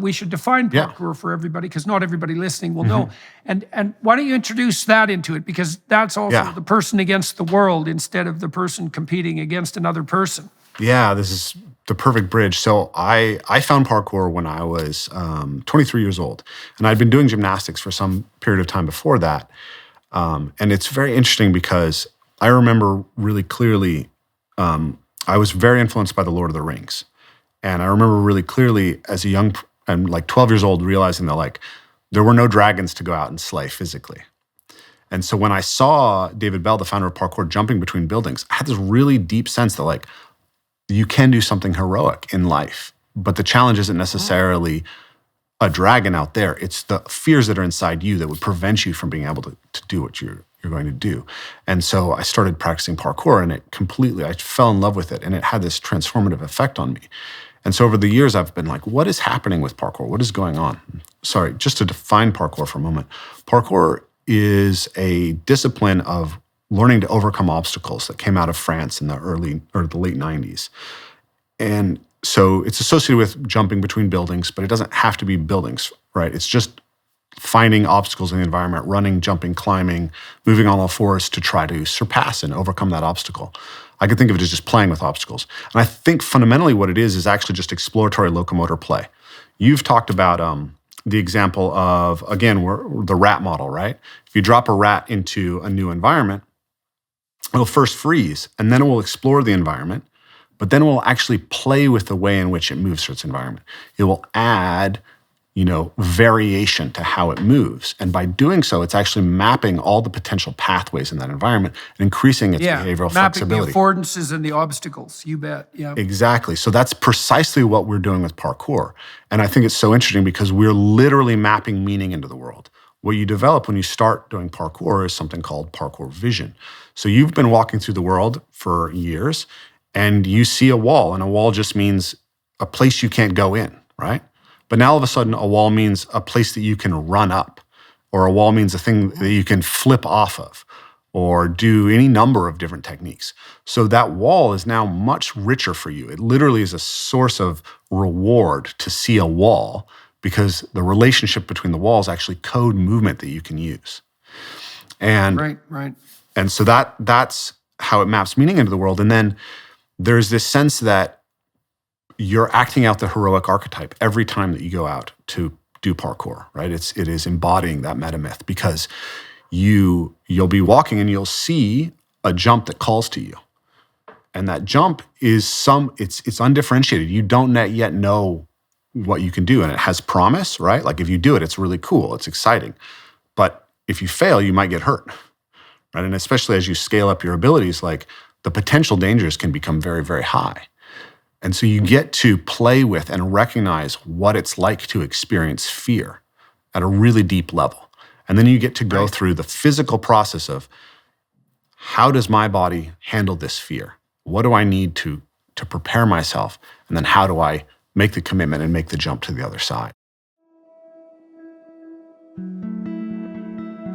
we should define parkour for everybody, because not everybody listening will know. And why don't you introduce that into it? Because that's also the person against the world instead of the person competing against another person. Yeah, this is the perfect bridge. So I found parkour when I was 23 years old, and I'd been doing gymnastics for some period of time before that. And it's very interesting because I remember really clearly, I was very influenced by The Lord of the Rings. And I remember really clearly as a young, and like 12 years old, realizing that like there were no dragons to go out and slay physically. And so when I saw David Bell, the founder of parkour, jumping between buildings, I had this really deep sense that like, you can do something heroic in life, but the challenge isn't necessarily a dragon out there. It's the fears that are inside you that would prevent you from being able to do what you're going to do. And so I started practicing parkour, and I fell in love with it, and it had this transformative effect on me. And so over the years, I've been like, what is happening with parkour? What is going on? Sorry, just to define parkour for a moment. Parkour is a discipline of learning to overcome obstacles that came out of France in the late 90s. And so it's associated with jumping between buildings, but it doesn't have to be buildings, right? It's just finding obstacles in the environment, running, jumping, climbing, moving on all fours to try to surpass and overcome that obstacle. I could think of it as just playing with obstacles. And I think fundamentally what it is actually just exploratory locomotor play. You've talked about the example of, again, the rat model, right? If you drop a rat into a new environment, it'll first freeze, and then it will explore the environment, but then it will actually play with the way in which it moves through its environment. It will add, variation to how it moves. And by doing so, it's actually mapping all the potential pathways in that environment and increasing its behavioral flexibility. Mapping the affordances and the obstacles, you bet, yeah. Exactly. So that's precisely what we're doing with parkour. And I think it's so interesting because we're literally mapping meaning into the world. What you develop when you start doing parkour is something called parkour vision. So you've been walking through the world for years, and you see a wall, and a wall just means a place you can't go in, right? But now all of a sudden, a wall means a place that you can run up, or a wall means a thing that you can flip off of, or do any number of different techniques. So that wall is now much richer for you. It literally is a source of reward to see a wall, because the relationship between the walls actually code movement that you can use. And right. And so that's how it maps meaning into the world. And then there's this sense that you're acting out the heroic archetype every time that you go out to do parkour, right? It is embodying that meta myth, because you'll be walking and you'll see a jump that calls to you. And that jump is it's undifferentiated. You don't yet know what you can do, and it has promise, right? Like if you do it, it's really cool, it's exciting. But if you fail, you might get hurt, right? And especially as you scale up your abilities, like the potential dangers can become very, very high. And so you get to play with and recognize what it's like to experience fear at a really deep level. And then you get to go through the physical process of, how does my body handle this fear? What do I need to prepare myself? And then how do I make the commitment and make the jump to the other side?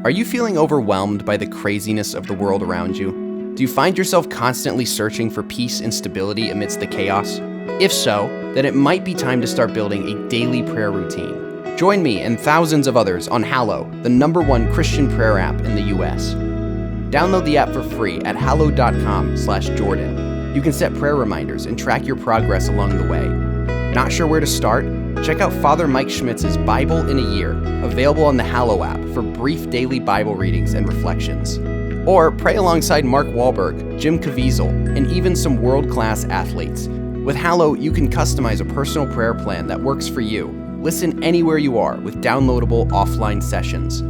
Are you feeling overwhelmed by the craziness of the world around you? Do you find yourself constantly searching for peace and stability amidst the chaos? If so, then it might be time to start building a daily prayer routine. Join me and thousands of others on Hallow, the #1 Christian prayer app in the US. Download the app for free at hallow.com/Jordan. You can set prayer reminders and track your progress along the way. Not sure where to start? Check out Father Mike Schmitz's Bible in a Year, available on the Hallow app for brief daily Bible readings and reflections. Or pray alongside Mark Wahlberg, Jim Caviezel, and even some world-class athletes. With Hallow, you can customize a personal prayer plan that works for you. Listen anywhere you are with downloadable offline sessions.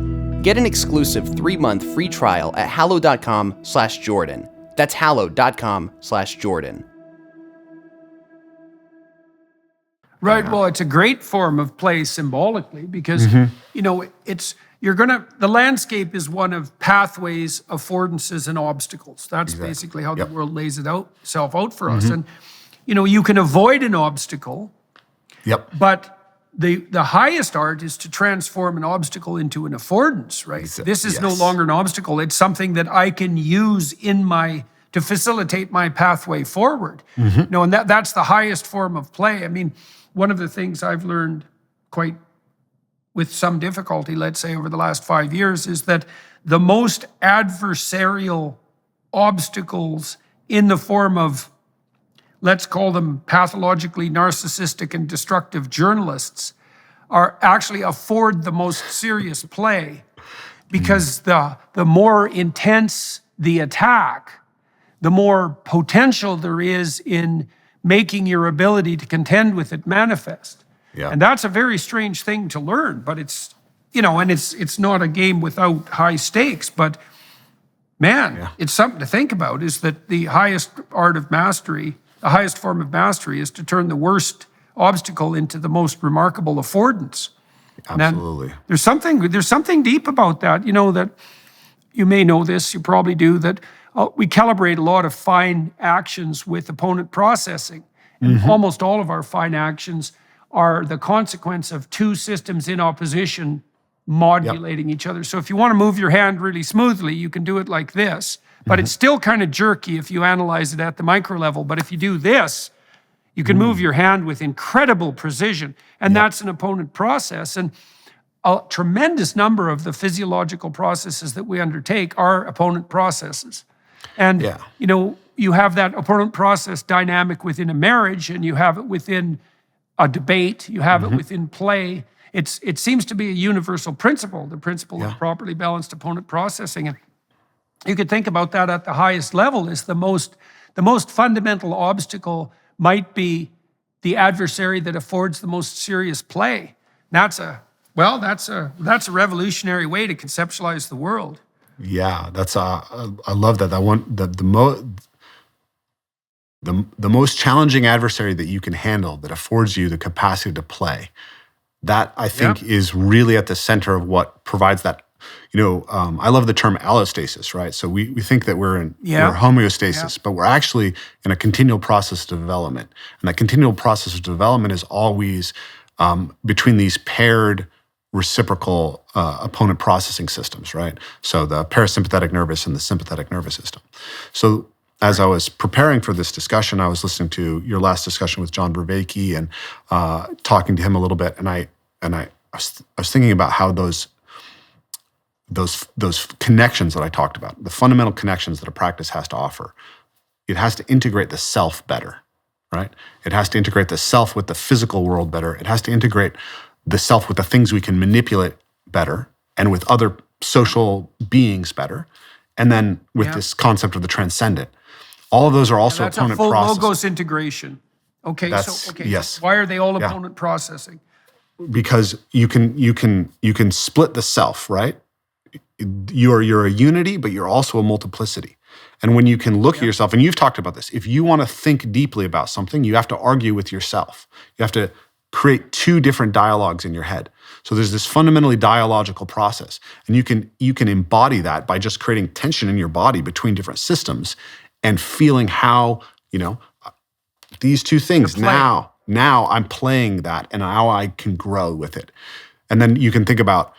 Get an exclusive 3-month free trial at hallow.com/Jordan. That's hallow.com/Jordan. Right. Well, it's a great form of play symbolically, because, the landscape is one of pathways, affordances, and obstacles. That's basically how the world lays itself out for us. And, you can avoid an obstacle, but the highest art is to transform an obstacle into an affordance, right? This is no longer an obstacle. It's something that I can use to facilitate my pathway forward. And that's the highest form of play. I mean, one of the things I've learned quite with some difficulty, let's say over the last 5 years, is that the most adversarial obstacles in the form of, let's call them pathologically narcissistic and destructive journalists, are actually afford the most serious play, because the more intense the attack, the more potential there is in making your ability to contend with it manifest. Yeah. And that's a very strange thing to learn, but it's, and it's not a game without high stakes, but man, it's something to think about, is that the highest art of mastery, the highest form of mastery, is to turn the worst obstacle into the most remarkable affordance. Absolutely. There's something deep about that, that you may know this, you probably do, that we calibrate a lot of fine actions with opponent processing. And almost all of our fine actions are the consequence of two systems in opposition modulating each other. So if you want to move your hand really smoothly, you can do it like this, but it's still kind of jerky if you analyze it at the micro level. But if you do this, you can move your hand with incredible precision, and that's an opponent process. And a tremendous number of the physiological processes that we undertake are opponent processes. And, you have that opponent process dynamic within a marriage, and you have it within a debate, you have it within play. It seems to be a universal principle, the principle of properly balanced opponent processing. And you could think about that at the highest level, is the most fundamental obstacle might be the adversary that affords the most serious play. That's a revolutionary way to conceptualize the world. Yeah, that's I love that. That one, the most challenging adversary that you can handle, that affords you the capacity to play. That, I think, is really at the center of what provides that. I love the term allostasis, right? So we think that we're homeostasis, but we're actually in a continual process of development. And that continual process of development is always between these paired reciprocal opponent processing systems, right? So the parasympathetic nervous and the sympathetic nervous system. So as I was preparing for this discussion, I was listening to your last discussion with John Vervaeke and talking to him a little bit, and I was thinking about how those connections that I talked about, the fundamental connections that a practice has to offer, it has to integrate the self better, right? It has to integrate the self with the physical world better. It has to integrate the self with the things we can manipulate better, and with other social beings better, and then with this concept of the transcendent. All of those are also opponent processes. That's a full logos integration. Okay, yes. So why are they all opponent processing? Because you can split the self, right? You're a unity, but you're also a multiplicity. And when you can look at yourself, and you've talked about this, if you want to think deeply about something, you have to argue with yourself. You have to create two different dialogues in your head. So there's this fundamentally dialogical process, and you can embody that by just creating tension in your body between different systems and feeling how, these two things, now I'm playing that, and how I can grow with it. And then you can think about,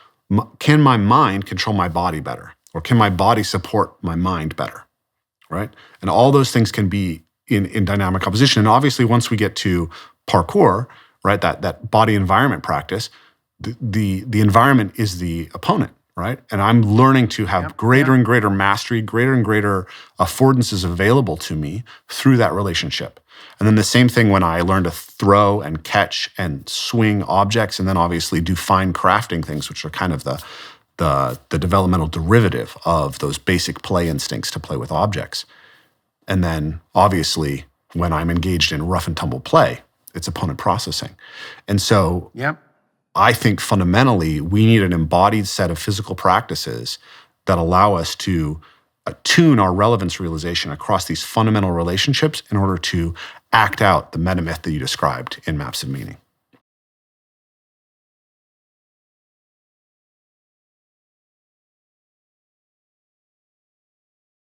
can my mind control my body better? Or can my body support my mind better, right? And all those things can be in dynamic opposition. And obviously, once we get to parkour, right, that body environment practice, the environment is the opponent, right? And I'm learning to have greater and greater mastery, greater and greater affordances available to me through that relationship. And then the same thing when I learn to throw and catch and swing objects, and then obviously do fine crafting things, which are kind of the developmental derivative of those basic play instincts to play with objects. And then obviously when I'm engaged in rough and tumble play, it's opponent processing. And so I think fundamentally we need an embodied set of physical practices that allow us to attune our relevance realization across these fundamental relationships in order to act out the metamyth that you described in Maps of Meaning.